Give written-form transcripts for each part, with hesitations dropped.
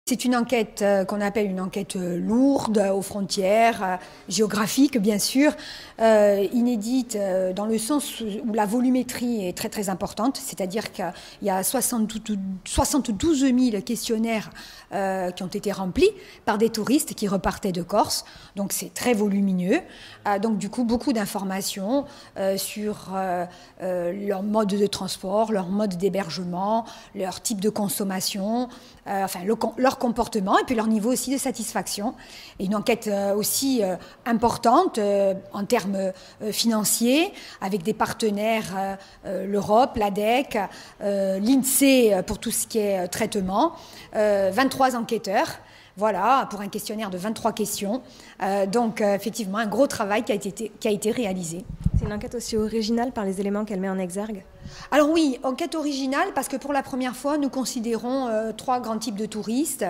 C'est une enquête qu'on appelle une enquête lourde, aux frontières, géographiques bien sûr, inédite dans le sens où la volumétrie est très très importante, c'est-à-dire qu'il y a 72 000 questionnaires qui ont été remplis par des touristes qui repartaient de Corse, donc c'est très volumineux, donc du coup beaucoup d'informations sur leur mode de transport, leur mode d'hébergement, leur type de consommation, leur comportement et puis leur niveau aussi de satisfaction. Et une enquête aussi importante en termes financiers avec des partenaires, l'Europe, l'ADEC, l'INSEE pour tout ce qui est traitement, 23 enquêteurs. Voilà, pour un questionnaire de 23 questions. Donc, effectivement, un gros travail qui a été réalisé. C'est une enquête aussi originale par les éléments qu'elle met en exergue? Alors oui, enquête originale parce que pour la première fois, nous considérons trois grands types de touristes.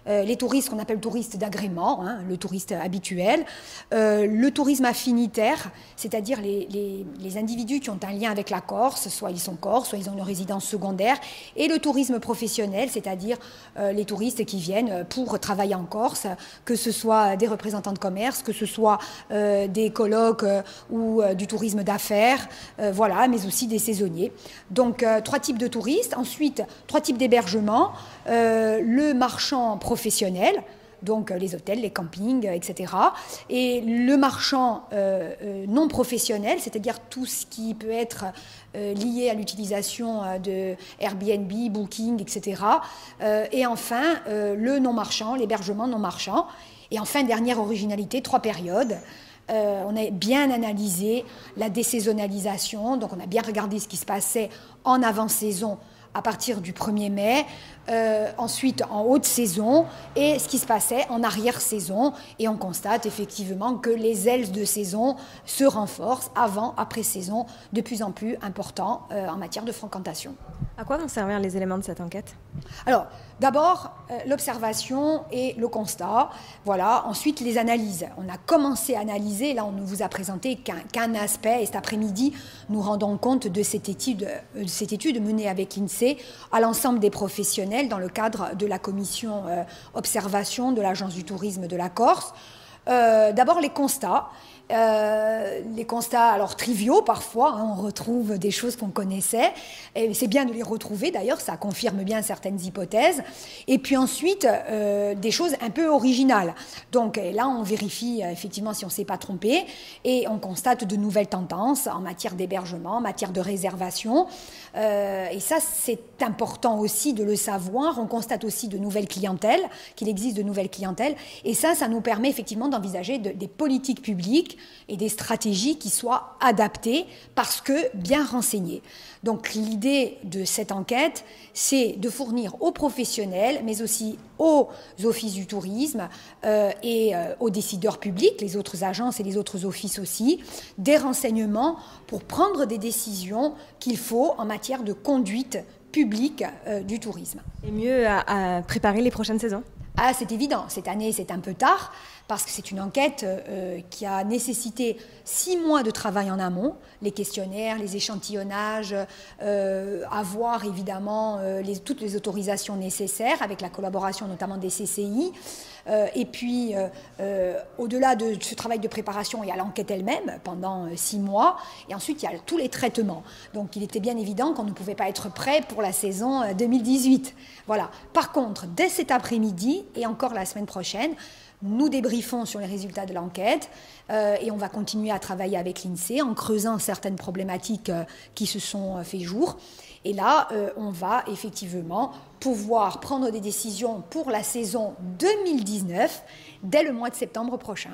Les touristes qu'on appelle touristes d'agrément, hein, le touriste habituel. Le tourisme affinitaire, c'est-à-dire les individus qui ont un lien avec la Corse, soit ils sont corses, soit ils ont une résidence secondaire. Et le tourisme professionnel, c'est-à-dire les touristes qui viennent pour travailler en Corse, que ce soit des représentants de commerce, que ce soit des colloques ou du tourisme d'affaires, voilà, mais aussi des saisonniers. Donc, trois types de touristes. Ensuite, trois types d'hébergement. Le marchand professionnel, donc les hôtels, les campings, etc. Et le marchand non professionnel, c'est-à-dire tout ce qui peut être lié à l'utilisation de Airbnb, Booking, etc. Et enfin, le non-marchand, l'hébergement non-marchand. Et enfin, dernière originalité, trois périodes. On a bien analysé la désaisonnalisation, donc on a bien regardé ce qui se passait en avant-saison à partir du 1er mai, ensuite en haute saison et ce qui se passait en arrière-saison. Et on constate effectivement que les ailes de saison se renforcent avant, après saison, de plus en plus important en matière de fréquentation. À quoi vont servir les éléments de cette enquête? Alors, d'abord, l'observation et le constat. Voilà. Ensuite, les analyses. On a commencé à analyser. Là, on ne vous a présenté qu'un aspect. Et cet après-midi, nous rendons compte de cette étude menée avec l'INSEE à l'ensemble des professionnels dans le cadre de la commission observation de l'Agence du tourisme de la Corse. D'abord, les constats. Les constats alors triviaux parfois, hein, on retrouve des choses qu'on connaissait et c'est bien de les retrouver d'ailleurs, ça confirme bien certaines hypothèses. Et puis ensuite des choses un peu originales, donc là on vérifie effectivement si on ne s'est pas trompé et on constate de nouvelles tendances en matière d'hébergement, en matière de réservation, et ça c'est important aussi de le savoir. On constate aussi de nouvelles clientèles, qu'il existe de nouvelles clientèles, et ça nous permet effectivement d'envisager des politiques publiques et des stratégies qui soient adaptées parce que bien renseignées. Donc l'idée de cette enquête, c'est de fournir aux professionnels, mais aussi aux offices du tourisme et aux décideurs publics, les autres agences et les autres offices aussi, des renseignements pour prendre des décisions qu'il faut en matière de conduite publique du tourisme. Et mieux à préparer les prochaines saisons? Ah, c'est évident. Cette année, c'est un peu tard parce que c'est une enquête qui a nécessité 6 mois de travail en amont, les questionnaires, les échantillonnages, avoir évidemment toutes les autorisations nécessaires avec la collaboration notamment des CCI. Et puis, au-delà de ce travail de préparation, il y a l'enquête elle-même pendant 6 mois. Et ensuite, il y a tous les traitements. Donc, il était bien évident qu'on ne pouvait pas être prêt pour la saison 2018. Voilà. Par contre, dès cet après-midi et encore la semaine prochaine, nous débriefons sur les résultats de l'enquête et on va continuer à travailler avec l'INSEE en creusant certaines problématiques qui se sont fait jour. Et là, on va effectivement pouvoir prendre des décisions pour la saison 2019 dès le mois de septembre prochain.